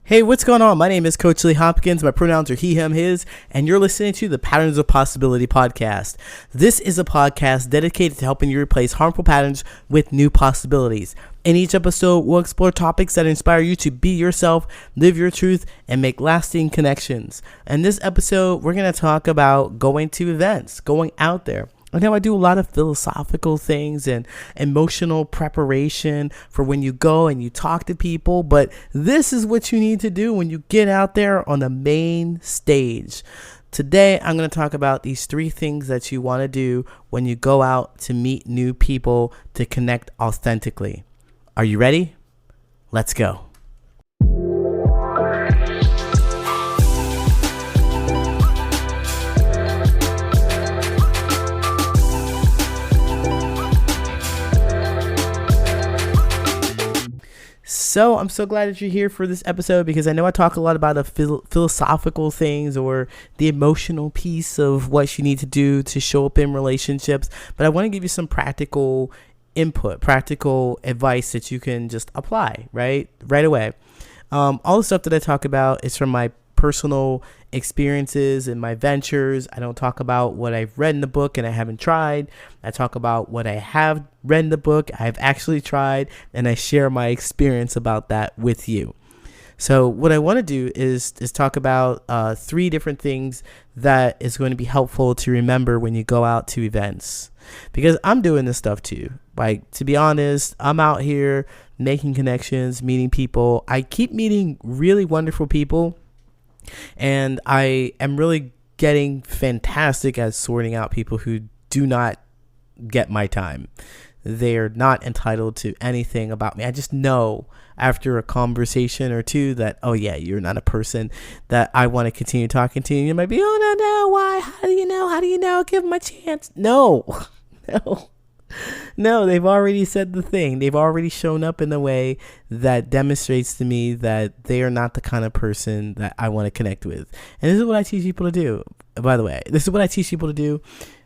Hey, what's going on? My name is Coach Lee Hopkins. My pronouns are he, him, his, and you're listening to the Patterns of Possibility podcast. This is a podcast dedicated to helping you replace harmful patterns with new possibilities. In each episode, we'll explore topics that inspire you to be yourself, live your truth, and make lasting connections. In this episode, we're going to talk about going to events, going out there. I know I do a lot of philosophical things and emotional preparation for when you go and you talk to people, but this is what you need to do when you get out there on the main stage. Today, I'm going to talk about these 3 things that you want to do when you go out to meet new people to connect authentically. Are you ready? Let's go. So I'm so glad that you're here for this episode because I know I talk a lot about the philosophical things or the emotional piece of what you need to do to show up in relationships, but I want to give you some practical input, practical advice that you can just apply right away. All the stuff that I talk about is from my personal experiences and my ventures. I don't talk about what I've read in the book and I haven't tried. I talk about what I have read in the book, I've actually tried, and I share my experience about that with you. So what I want to do is talk about 3 different things that is going to be helpful to remember when you go out to events, because I'm doing this stuff too. Like, to be honest, I'm out here making connections, meeting people. I keep meeting really wonderful people, and I am really getting fantastic at sorting out people who do not get my time. They're not entitled to anything about me. I just know after a conversation or 2 that, oh yeah, you're not a person that I want to continue talking to. You might be, oh no, why? How do you know? Give them a chance. No, they've already said the thing. They've already shown up in a way that demonstrates to me that they are not the kind of person that I want to connect with. And this is what I teach people to do. By the way, this is what I teach people to do.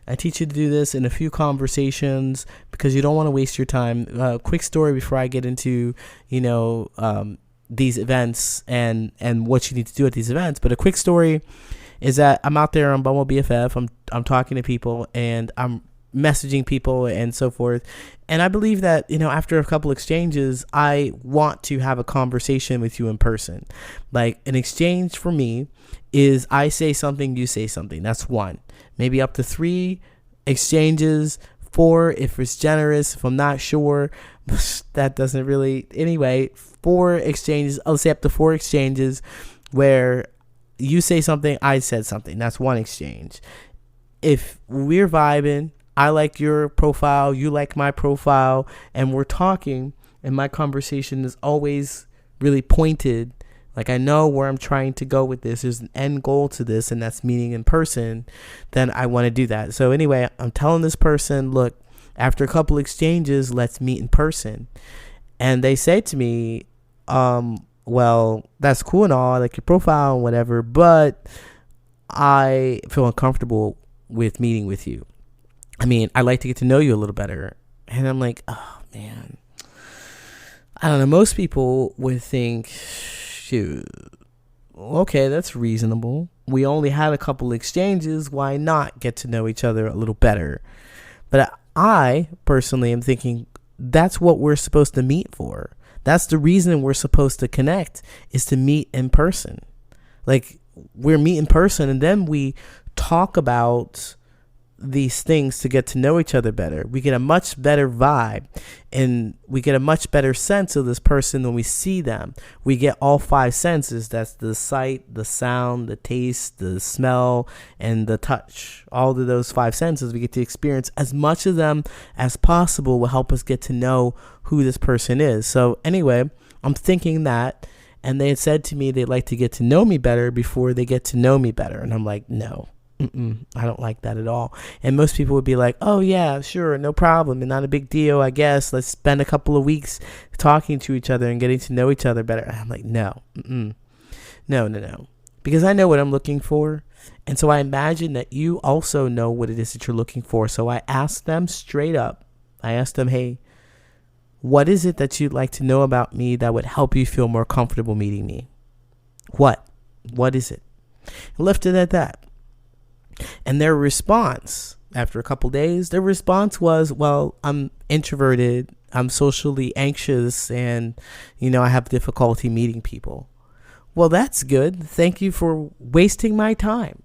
I teach you to do this in a few conversations because you don't want to waste your time. Quick story before I get into, these events and what you need to do at these events. But a quick story is that I'm out there on Bumble BFF. I'm talking to people and I'm messaging people and so forth. And I believe that, after a couple exchanges, I want to have a conversation with you in person. Like, an exchange for me is I say something, you say something. That's 1. Maybe up to 3 exchanges, 4 if it's generous. If I'm not sure, that doesn't really. Anyway, 4 exchanges. I'll say up to 4 exchanges where you say something, I said something. That's 1 exchange. If we're vibing, I like your profile, you like my profile, and we're talking, and my conversation is always really pointed. Like, I know where I'm trying to go with this. There's an end goal to this, and that's meeting in person. Then I want to do that. So anyway, I'm telling this person, look, after a couple exchanges, let's meet in person. And they say to me, well, that's cool and all, I like your profile and whatever, but I feel uncomfortable with meeting with you. I mean, I'd like to get to know you a little better. And I'm like, oh man, I don't know. Most people would think, shoot, okay, that's reasonable. We only had a couple exchanges. Why not get to know each other a little better? But I personally am thinking that's what we're supposed to meet for. That's the reason we're supposed to connect, is to meet in person. Like, we're meet in person and then we talk about these things to get to know each other better. We get a much better vibe and we get a much better sense of this person when we see them. We get all 5 senses. That's the sight, the sound, the taste, the smell, and the touch. All of those 5 senses, we get to experience as much of them as possible will help us get to know who this person is. So anyway, I'm thinking that, and they had said to me they'd like to get to know me better before they get to know me better. And I'm like, no. I don't like that at all. And most people would be like, oh yeah, sure, no problem, and not a big deal, I guess. Let's spend a couple of weeks talking to each other and getting to know each other better. And I'm like, no, because I know what I'm looking for. And so I imagine that you also know what it is that you're looking for. So I asked them straight up. I asked them, hey, what is it that you'd like to know about me that would help you feel more comfortable meeting me? What is it? Left it at that. And their response, after a couple days, their response was, well, I'm introverted, I'm socially anxious, and, I have difficulty meeting people. Well, that's good. Thank you for wasting my time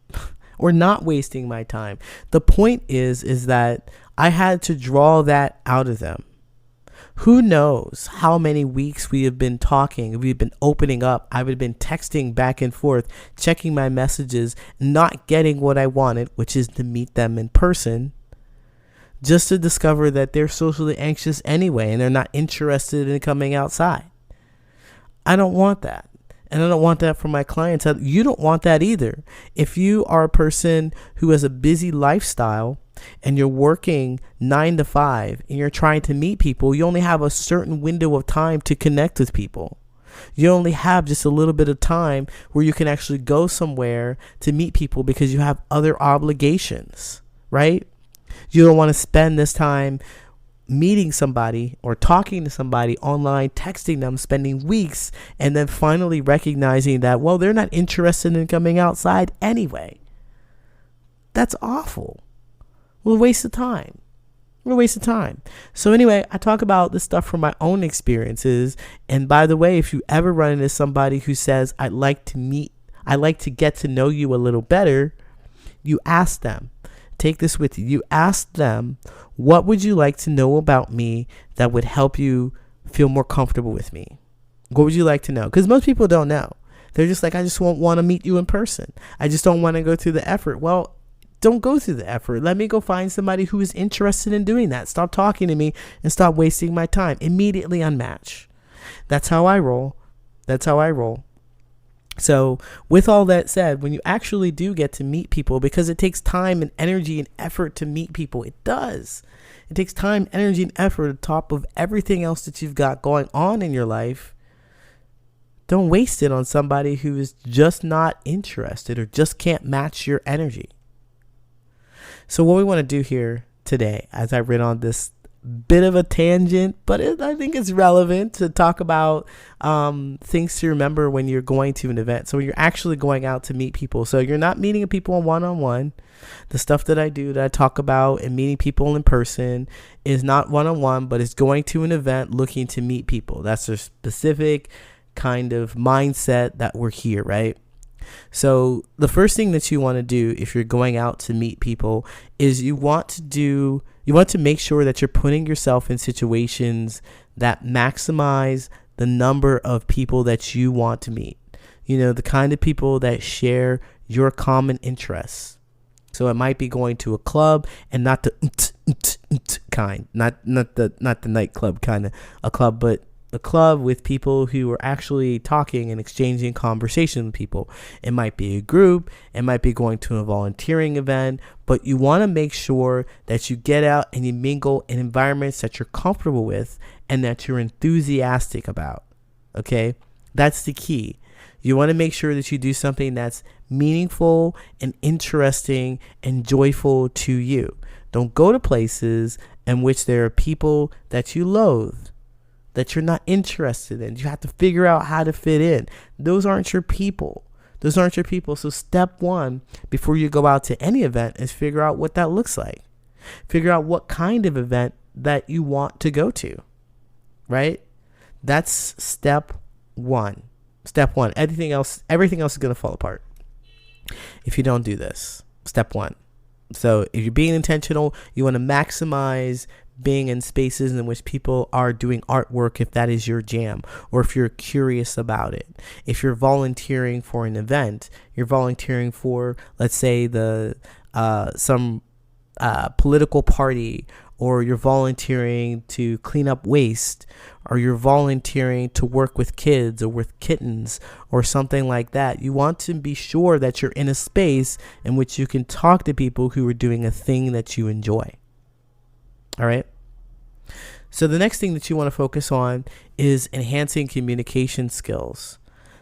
or not wasting my time. The point is that I had to draw that out of them. Who knows how many weeks we have been talking, we've been opening up, I've been texting back and forth, checking my messages, not getting what I wanted, which is to meet them in person, just to discover that they're socially anxious anyway and they're not interested in coming outside. I don't want that. And I don't want that for my clients. You don't want that either. If you are a person who has a busy lifestyle and you're working 9 to 5 and you're trying to meet people, you only have a certain window of time to connect with people. You only have just a little bit of time where you can actually go somewhere to meet people because you have other obligations, right? You don't want to spend this time meeting somebody or talking to somebody online, texting them, spending weeks, and then finally recognizing that, well, they're not interested in coming outside anyway. That's awful. What a waste of time. What a waste of time. So anyway, I talk about this stuff from my own experiences. And by the way, if you ever run into somebody who says, I'd like to get to know you a little better, you ask them. Take this with you. You ask them, what would you like to know about me that would help you feel more comfortable with me? What would you like to know? Because most people don't know. They're just like, I just won't want to meet you in person. I just don't want to go through the effort. Well, don't go through the effort. Let me go find somebody who is interested in doing that. Stop talking to me and stop wasting my time. Immediately unmatch. That's how I roll. So with all that said, when you actually do get to meet people, because it takes time and energy and effort to meet people, it does. It takes time, energy, and effort on top of everything else that you've got going on in your life. Don't waste it on somebody who is just not interested or just can't match your energy. So what we want to do here today, as I read on this bit of a tangent, but I think it's relevant to talk about things to remember when you're going to an event. So when you're actually going out to meet people. So you're not meeting people one-on-one. The stuff that I do, that I talk about, and meeting people in person is not one-on-one, but it's going to an event looking to meet people. That's a specific kind of mindset that we're here, right? So the first thing that you want to do if you're going out to meet people is you want to make sure that you're putting yourself in situations that maximize the number of people that you want to meet. The kind of people that share your common interests. So it might be going to a club, and not the kind, not the nightclub kind of a club, but a club with people who are actually talking and exchanging conversation with people. It might be a group, it might be going to a volunteering event, but you want to make sure that you get out and you mingle in environments that you're comfortable with and that you're enthusiastic about. Okay? That's the key. You want to make sure that you do something that's meaningful and interesting and joyful to you. Don't go to places in which there are people that you loathe, that you're not interested in. You have to figure out how to fit in. Those aren't your people. So step one before you go out to any event is figure out what that looks like. Figure out what kind of event that you want to go to, right? That's step one. Everything else is going to fall apart if you don't do this. Step one. So if you're being intentional, you want to maximize being in spaces in which people are doing artwork, if that is your jam, or if you're curious about it. If you're volunteering for an event, you're volunteering for, let's say, some political party, or you're volunteering to clean up waste, or you're volunteering to work with kids or with kittens or something like that. You want to be sure that you're in a space in which you can talk to people who are doing a thing that you enjoy. All right. So the next thing that you want to focus on is enhancing communication skills.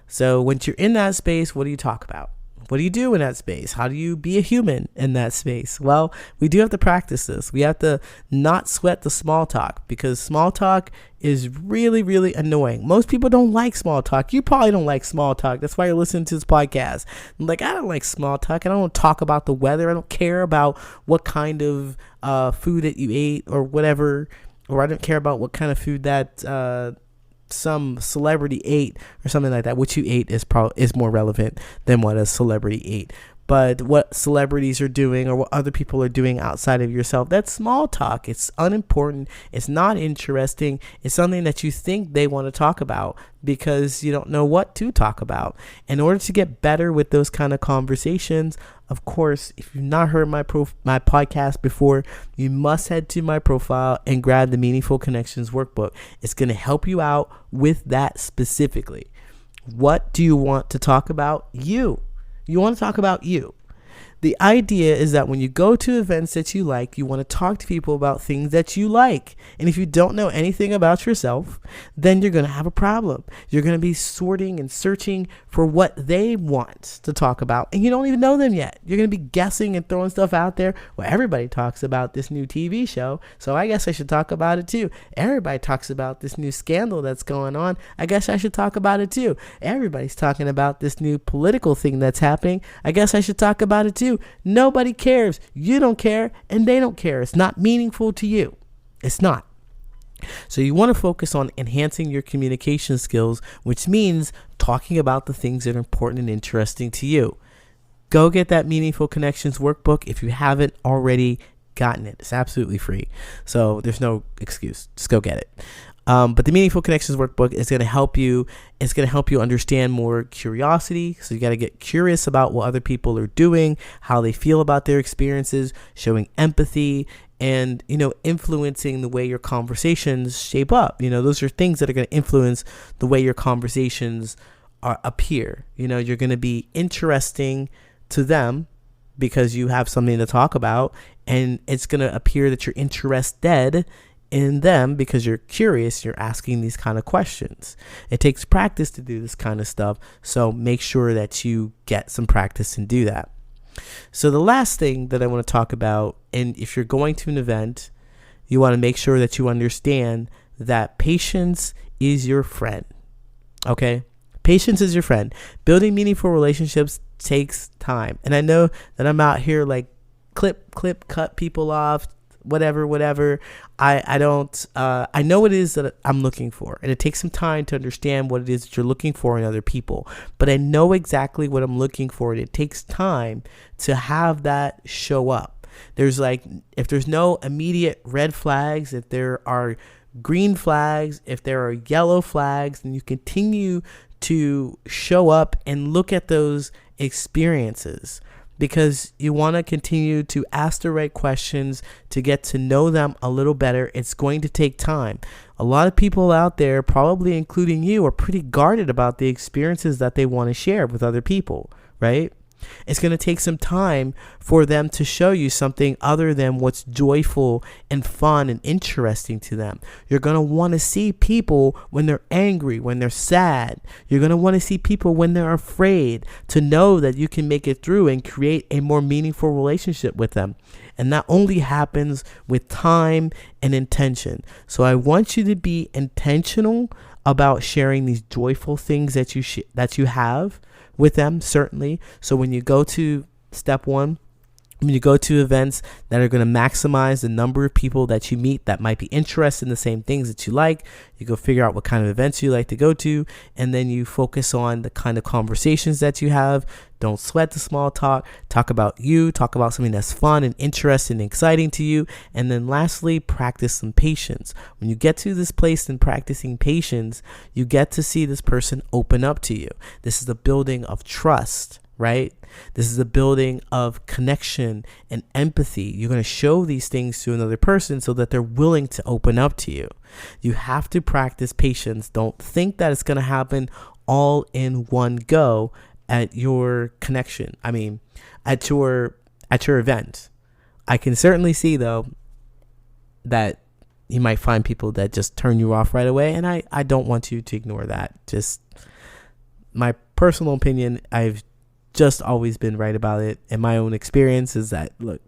So once you're in that space, what do you talk about? What do you do in that space? How do you be a human in that space? Well, we do have to practice this. We have to not sweat the small talk, because small talk is really, really annoying. Most people don't like small talk. You probably don't like small talk. That's why you're listening to this podcast. Like, I don't like small talk. I don't talk about the weather. I don't care about what kind of food that you ate or whatever, or I don't care about what kind of food that some celebrity ate or something like that. What you ate is more relevant than what a celebrity ate. But what celebrities are doing or what other people are doing outside of yourself, that's small talk. It's unimportant. It's not interesting. It's something that you think they want to talk about because you don't know what to talk about. In order to get better with those kind of conversations, of course, if you've not heard my podcast before, you must head to my profile and grab the Meaningful Connections Workbook. It's going to help you out with that specifically. What do you want to talk about? You want to talk about you. The idea is that when you go to events that you like, you want to talk to people about things that you like. And if you don't know anything about yourself, then you're going to have a problem. You're going to be sorting and searching for what they want to talk about, and you don't even know them yet. You're going to be guessing and throwing stuff out there. Well, everybody talks about this new TV show, so I guess I should talk about it too. Everybody talks about this new scandal that's going on. I guess I should talk about it too. Everybody's talking about this new political thing that's happening. I guess I should talk about it too. Nobody cares. You don't care, and they don't care. It's not meaningful to you. It's not. So you want to focus on enhancing your communication skills, which means talking about the things that are important and interesting to you. Go get that Meaningful Connections Workbook if you haven't already gotten it. It's absolutely free. So there's no excuse. Just go get it. But the Meaningful Connections Workbook is going to help you. It's going to help you understand more curiosity. So you got to get curious about what other people are doing, how they feel about their experiences, showing empathy, and, influencing the way your conversations shape up. Those are things that are going to influence the way your conversations appear. You're going to be interesting to them because you have something to talk about, and it's going to appear that you're interested in them because you're curious. You're asking these kind of questions. It takes practice to do this kind of stuff, so make sure that you get some practice and do that. So the last thing that I want to talk about, and if you're going to an event, you want to make sure that you understand that patience is your friend. Okay? Patience is your friend. Building meaningful relationships takes time. And I know that I'm out here like clip, cut people off, whatever. I know what it is that I'm looking for, and it takes some time to understand what it is that you're looking for in other people, but I know exactly what I'm looking for, and it takes time to have that show up. If there's no immediate red flags, if there are green flags, if there are yellow flags, then you continue to show up and look at those experiences, because you want to continue to ask the right questions to get to know them a little better. It's going to take time. A lot of people out there, probably including you, are pretty guarded about the experiences that they want to share with other people, right? It's going to take some time for them to show you something other than what's joyful and fun and interesting to them. You're going to want to see people when they're angry, when they're sad. You're going to want to see people when they're afraid, to know that you can make it through and create a more meaningful relationship with them. And that only happens with time and intention. So I want you to be intentional about sharing these joyful things that you have with them, certainly. So when you go to step one, when you go to events that are going to maximize the number of people that you meet that might be interested in the same things that you like, you go figure out what kind of events you like to go to, and then you focus on the kind of conversations that you have. Don't sweat the small talk. Talk about you. Talk about something that's fun and interesting and exciting to you. And then lastly, practice some patience. When you get to this place in practicing patience, you get to see this person open up to you. This is the building of trust, right? This is a building of connection and empathy. You're going to show these things to another person so that they're willing to open up to you. You have to practice patience. Don't think that it's going to happen all in one go at your connection. At your event. I can certainly see, though, that you might find people that just turn you off right away, and I don't want you to ignore that. Just my personal opinion, I've just always been right about it. And my own experience is that, look,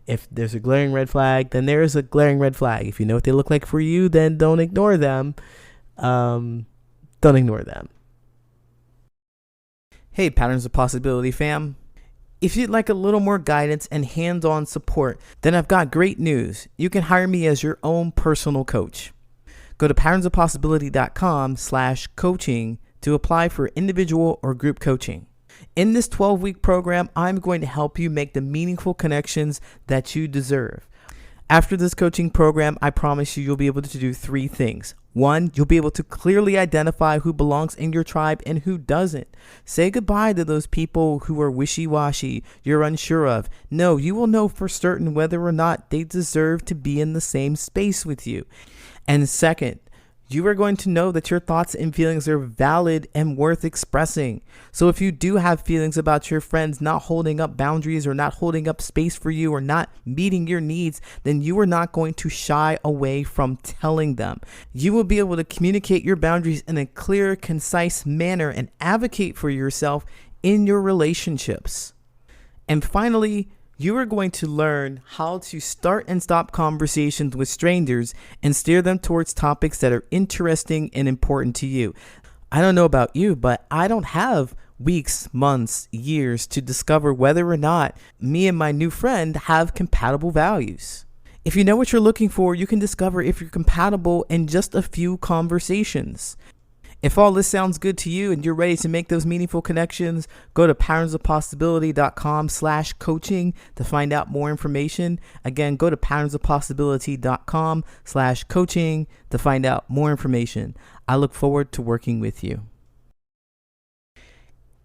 if there's a glaring red flag, then there is a glaring red flag. If you know what they look like for you, then don't ignore them. Don't ignore them. Hey, Patterns of Possibility fam. If you'd like a little more guidance and hands-on support, then I've got great news. You can hire me as your own personal coach. Go to patternsofpossibility.com/coaching to apply for individual or group coaching. In this 12-week program, I'm going to help you make the meaningful connections that you deserve. After this coaching program, I promise you'll be able to do 3 things. 1, you'll be able to clearly identify who belongs in your tribe and who doesn't. Say goodbye to those people who are wishy-washy, you're unsure of. No, you will know for certain whether or not they deserve to be in the same space with you. And second, you are going to know that your thoughts and feelings are valid and worth expressing. So if you do have feelings about your friends not holding up boundaries or not holding up space for you or not meeting your needs, then you are not going to shy away from telling them. You will be able to communicate your boundaries in a clear, concise manner and advocate for yourself in your relationships. And finally, you are going to learn how to start and stop conversations with strangers and steer them towards topics that are interesting and important to you. I don't know about you, but I don't have weeks, months, years to discover whether or not me and my new friend have compatible values. If you know what you're looking for, you can discover if you're compatible in just a few conversations. If all this sounds good to you and you're ready to make those meaningful connections, go to patternsofpossibility.com/coaching to find out more information. Again, go to patternsofpossibility.com/coaching to find out more information. I look forward to working with you.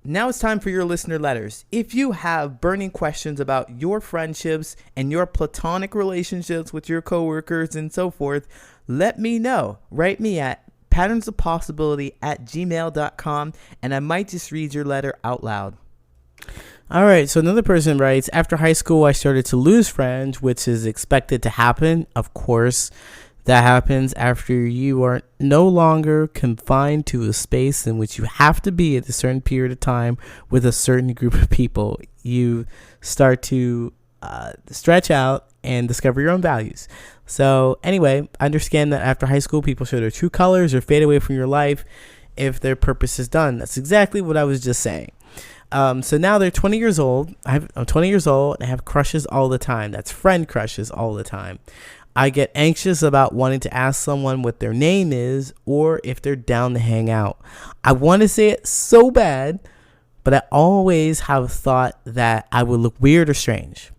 Now it's time for your listener letters. If you have burning questions about your friendships and your platonic relationships with your coworkers and so forth, let me know. Write me at patternsofpossibility@gmail.com, and I might just read your letter out loud. All right, so another person writes, after high school, I started to lose friends, which is expected to happen. Of course, that happens after you are no longer confined to a space in which you have to be at a certain period of time with a certain group of people. You start to stretch out and discover your own values. So anyway, understand that after high school, people show their true colors or fade away from your life if their purpose is done. That's exactly what I was just saying. So now they're 20 years old. I'm 20 years old and I have crushes all the time. That's friend crushes all the time. I get anxious about wanting to ask someone what their name is or if they're down to hang out. I want to say it so bad, but I always have thought that I would look weird or strange.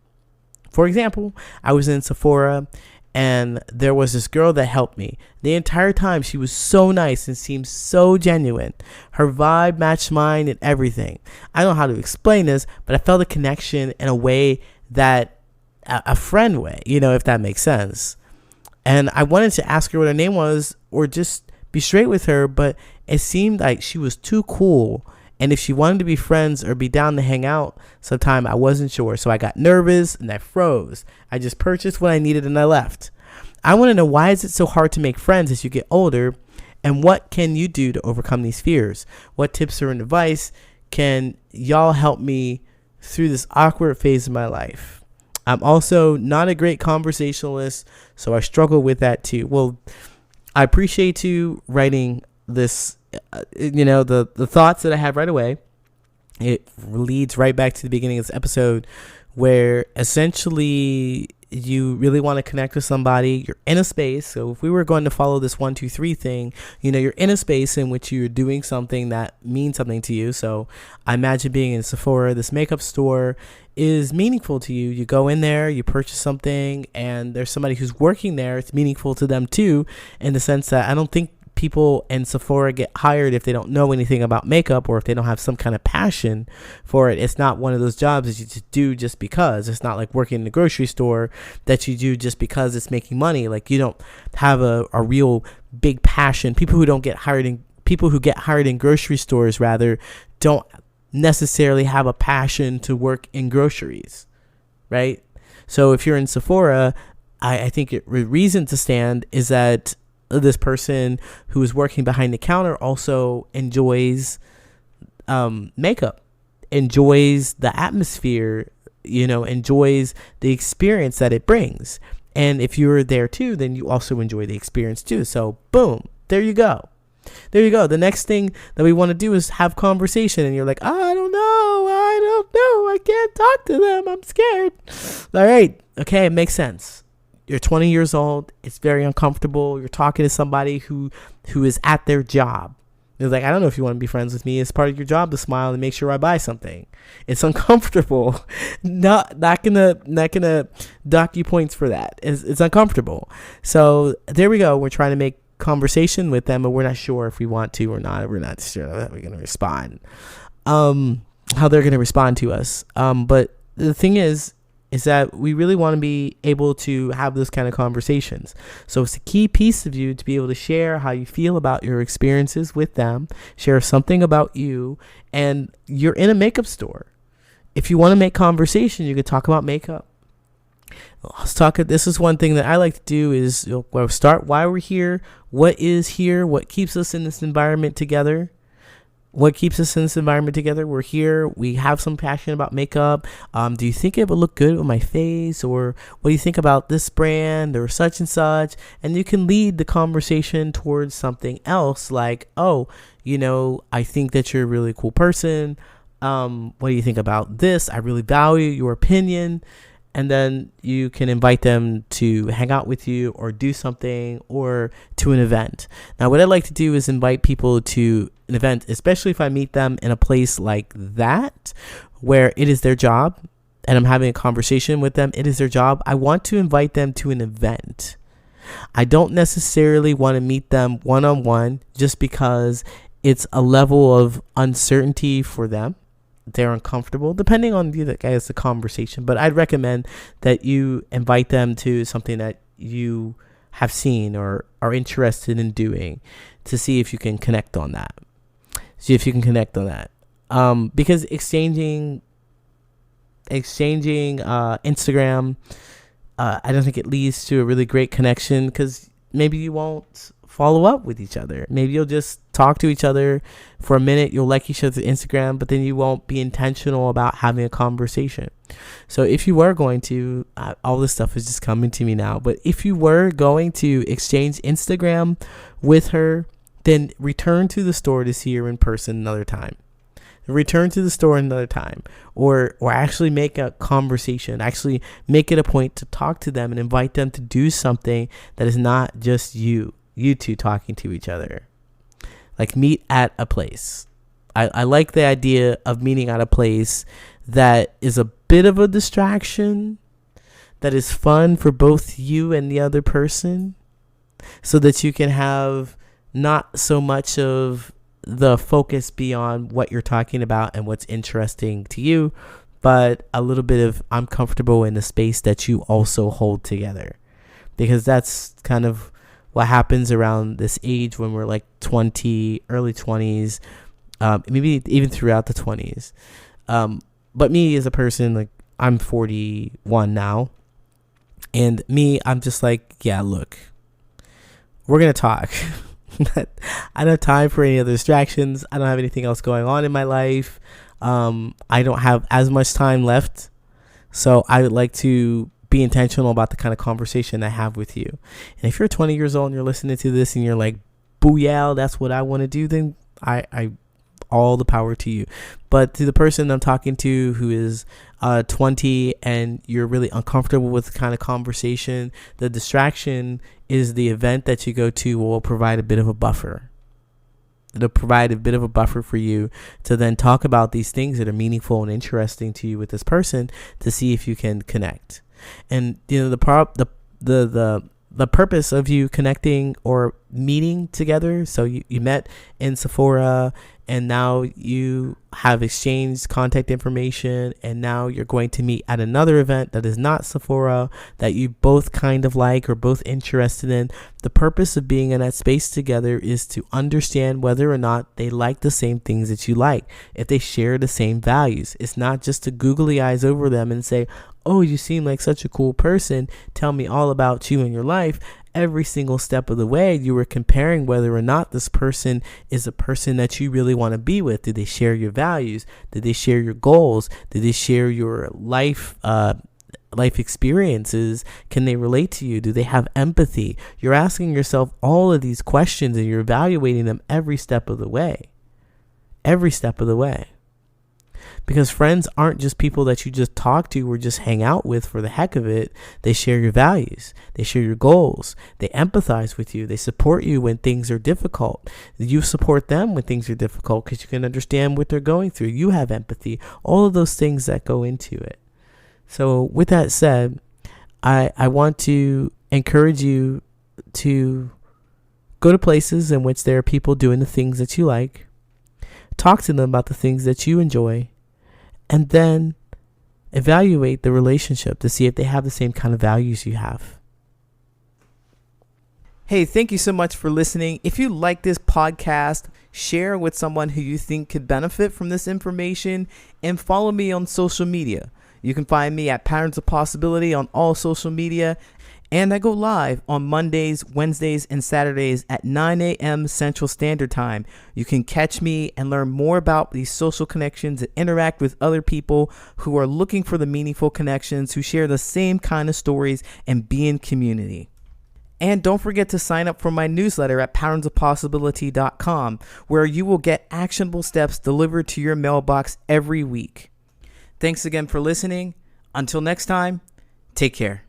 For example, I was in Sephora and there was this girl that helped me. The entire time she was so nice and seemed so genuine. Her vibe matched mine and everything. I don't know how to explain this, but I felt a connection in a way that a friend way, if that makes sense. And I wanted to ask her what her name was or just be straight with her, but it seemed like she was too cool. And if she wanted to be friends or be down to hang out sometime, I wasn't sure. So I got nervous and I froze. I just purchased what I needed and I left. I want to know, why is it so hard to make friends as you get older? And what can you do to overcome these fears? What tips or advice can y'all help me through this awkward phase of my life? I'm also not a great conversationalist, so I struggle with that too. Well, I appreciate you writing this. The thoughts that I have right away, it leads right back to the beginning of this episode where essentially you really want to connect with somebody. You're in a space. So if we were going to follow this 1, 2, 3 thing, you're in a space in which you're doing something that means something to you. So I imagine being in Sephora, this makeup store is meaningful to you. You go in there, you purchase something, and there's somebody who's working there. It's meaningful to them too, in the sense that I don't think people in Sephora get hired if they don't know anything about makeup or if they don't have some kind of passion for it. It's not one of those jobs that you just do just because. It's not like working in the grocery store that you do just because it's making money. Like, you don't have a real big passion. People who get hired in grocery stores rather don't necessarily have a passion to work in groceries, right? So if you're in Sephora, I think the reason to stand is that this person who is working behind the counter also enjoys makeup enjoys the atmosphere, enjoys the experience that it brings. And if you're there too, then you also enjoy the experience too. So boom, there you go. There you go. The next thing that we want to do is have conversation. And you're like, I don't know. I can't talk to them. I'm scared. All right. Okay. It makes sense. You're 20 years old. It's very uncomfortable. You're talking to somebody who is at their job. It's like, I don't know if you want to be friends with me. It's part of your job to smile and make sure I buy something. It's uncomfortable. Not gonna dock you points for that. It's uncomfortable. So there we go. We're trying to make conversation with them, but we're not sure if we want to or not. We're not sure how we're gonna respond. How they're gonna respond to us. But the thing is that we really want to be able to have those kind of conversations. So it's a key piece of you to be able to share how you feel about your experiences with them, share something about you, and you're in a makeup store. If you want to make conversation, you could talk about makeup. This is one thing that I like to do is start why we're here, what is here, what keeps us in this environment together. What keeps us in this environment together? We're here. We have some passion about makeup. Do you think it would look good on my face? Or what do you think about this brand or such and such? And you can lead the conversation towards something else like, I think that you're a really cool person. What do you think about this? I really value your opinion. And then you can invite them to hang out with you or do something or to an event. Now, what I like to do is invite people to an event, especially if I meet them in a place like that, where it is their job and I'm having a conversation with them. It is their job. I want to invite them to an event. I don't necessarily want to meet them one-on-one just because it's a level of uncertainty for them. They're uncomfortable, depending on the guy's the conversation. But I'd recommend that you invite them to something that you have seen or are interested in doing to see if you can connect on that. Because exchanging Instagram, I don't think it leads to a really great connection because maybe you won't follow up with each other. Maybe you'll just talk to each other for a minute. You'll like each other's Instagram, but then you won't be intentional about having a conversation. So if you were going to, all this stuff is just coming to me now, but if you were going to exchange Instagram with her, then return to the store to see her in person another time. Return to the store another time, or actually make a conversation. Actually make it a point to talk to them and invite them to do something that is not just you two talking to each other. Like meet at a place. I like the idea of meeting at a place that is a bit of a distraction, that is fun for both you and the other person, so that you can have not so much of the focus beyond what you're talking about and what's interesting to you, but a little bit of I'm comfortable in the space that you also hold together. Because that's kind of what happens around this age when we're like 20, early 20s, maybe even throughout the 20s. But me as a person, like I'm 41 now, and I'm just like, yeah, look, we're going to talk. I don't have time for any other distractions. I don't have anything else going on in my life. I don't have as much time left. So I would like to be intentional about the kind of conversation I have with you. And if you're 20 years old and you're listening to this and you're like, booyah, that's what I want to do, then I all the power to you. But to the person I'm talking to who is 20 and you're really uncomfortable with the kind of conversation, the distraction is the event that you go to will provide a bit of a buffer. It'll provide a bit of a buffer for you to then talk about these things that are meaningful and interesting to you with this person to see if you can connect. And the purpose of you connecting or meeting together, so you met in Sephora and now you have exchanged contact information and now you're going to meet at another event that is not Sephora that you both kind of like or both interested in. The purpose of being in that space together is to understand whether or not they like the same things that you like, if they share the same values. It's not just to googly eyes over them and say, oh, you seem like such a cool person, tell me all about you and your life. Every single step of the way, you were comparing whether or not this person is a person that you really want to be with. Do they share your values? Did they share your goals? Did they share your life experiences? Can they relate to you? Do they have empathy? You're asking yourself all of these questions and you're evaluating them every step of the way. Every step of the way. Because friends aren't just people that you just talk to or just hang out with for the heck of it. They share your values. They share your goals. They empathize with you. They support you when things are difficult. You support them when things are difficult because you can understand what they're going through. You have empathy. All of those things that go into it. So with that said, I want to encourage you to go to places in which there are people doing the things that you like. Talk to them about the things that you enjoy. And then evaluate the relationship to see if they have the same kind of values you have. Hey, thank you so much for listening. If you like this podcast, share with someone who you think could benefit from this information, and follow me on social media. You can find me at Patterns of Possibility on all social media. And I go live on Mondays, Wednesdays, and Saturdays at 9 a.m. Central Standard Time. You can catch me and learn more about these social connections and interact with other people who are looking for the meaningful connections, who share the same kind of stories, and be in community. And don't forget to sign up for my newsletter at patternsofpossibility.com, where you will get actionable steps delivered to your mailbox every week. Thanks again for listening. Until next time, take care.